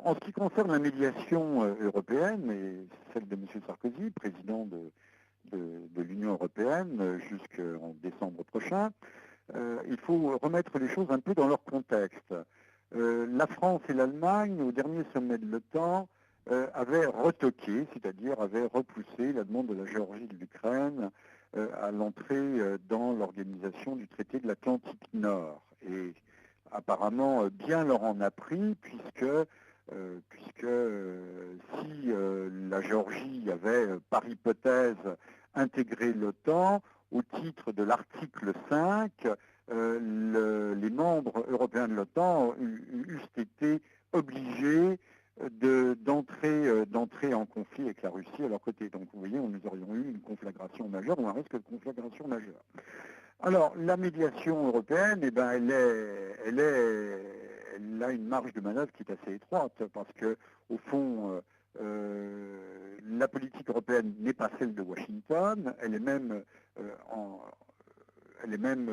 en ce qui concerne la médiation européenne et celle de M. Sarkozy, président de l'Union européenne jusqu'en décembre prochain, il faut remettre les choses un peu dans leur contexte. La France et l'Allemagne, au dernier sommet de l'OTAN, avaient retoqué, c'est-à-dire avaient repoussé la demande de la Géorgie et de l'Ukraine à l'entrée dans l'organisation du traité de l'Atlantique Nord. Et apparemment, bien leur en a pris, puisque si la Géorgie avait, par hypothèse, intégré l'OTAN, au titre de l'article 5, les membres européens de l'OTAN eussent été obligés d'entrer en conflit avec la Russie à leur côté. Donc vous voyez, nous aurions eu une conflagration majeure ou un risque de conflagration majeure. Alors, la médiation européenne, eh ben, elle a une marge de manœuvre qui est assez étroite, parce que, au fond, la politique européenne n'est pas celle de Washington, elle est même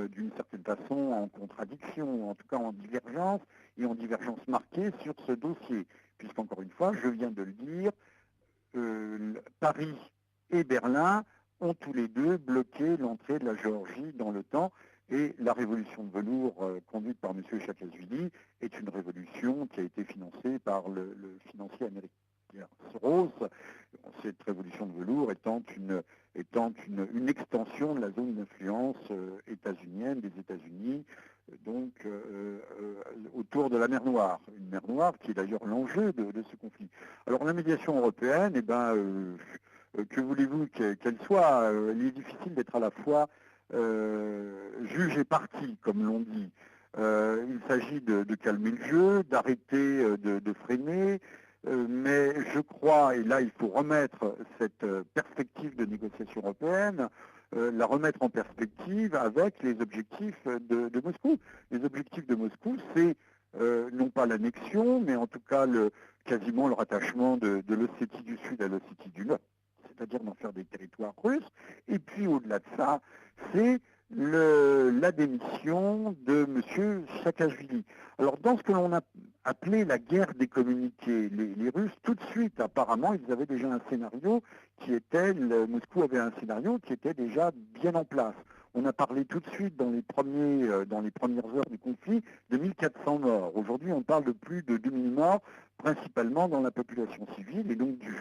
d'une certaine façon en contradiction, en tout cas en divergence, et en divergence marquée sur ce dossier, puisqu'encore une fois, je viens de le dire, Paris et Berlin ont tous les deux bloqué l'entrée de la Géorgie dans l'OTAN, et la révolution de velours conduite par M. Saakashvili est une révolution qui a été financée par le financier américain Soros, cette révolution de velours étant une extension de la zone d'influence états-unienne des États-Unis, donc autour de la mer Noire, une mer Noire qui est d'ailleurs l'enjeu de ce conflit. Alors la médiation européenne, eh ben, que voulez-vous qu'elle soit, il est difficile d'être à la fois juge et partie, comme l'on dit. Il s'agit de calmer le jeu, d'arrêter de freiner, mais je crois, et là il faut remettre cette perspective de négociation européenne, la remettre en perspective avec les objectifs de Moscou. Les objectifs de Moscou, c'est non pas l'annexion, mais en tout cas quasiment le rattachement de l'Ossétie du Sud à l'Ossétie du Nord, c'est-à-dire d'en faire des territoires russes. Et puis au-delà de ça, c'est la démission de M. Saakashvili. Alors dans ce que l'on a appelé la guerre des communiqués, les Russes, tout de suite, apparemment, ils avaient déjà un scénario Moscou avait un scénario qui était déjà bien en place. On a parlé tout de suite dans les premières heures du conflit de 1400 morts. Aujourd'hui, on parle de plus de 2000 morts, principalement dans la population civile, et donc du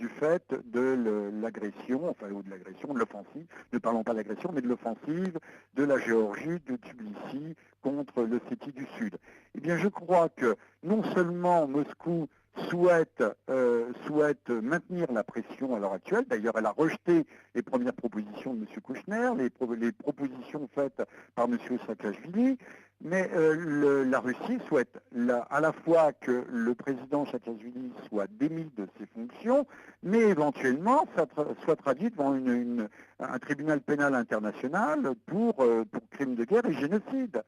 fait de l'agression, enfin ou de l'agression, de l'offensive, ne parlons pas de l'agression, mais de l'offensive de la Géorgie, de Tbilissi contre l'Ossétie du Sud. Eh bien, je crois que non seulement Moscou souhaite maintenir la pression à l'heure actuelle, d'ailleurs elle a rejeté les premières propositions de M. Kouchner, les propositions faites par M. Saakashvili, mais la Russie souhaite à la fois que le président Saakashvili soit démis de ses fonctions, mais éventuellement ça soit traduit devant un tribunal pénal international pour crimes de guerre et génocide.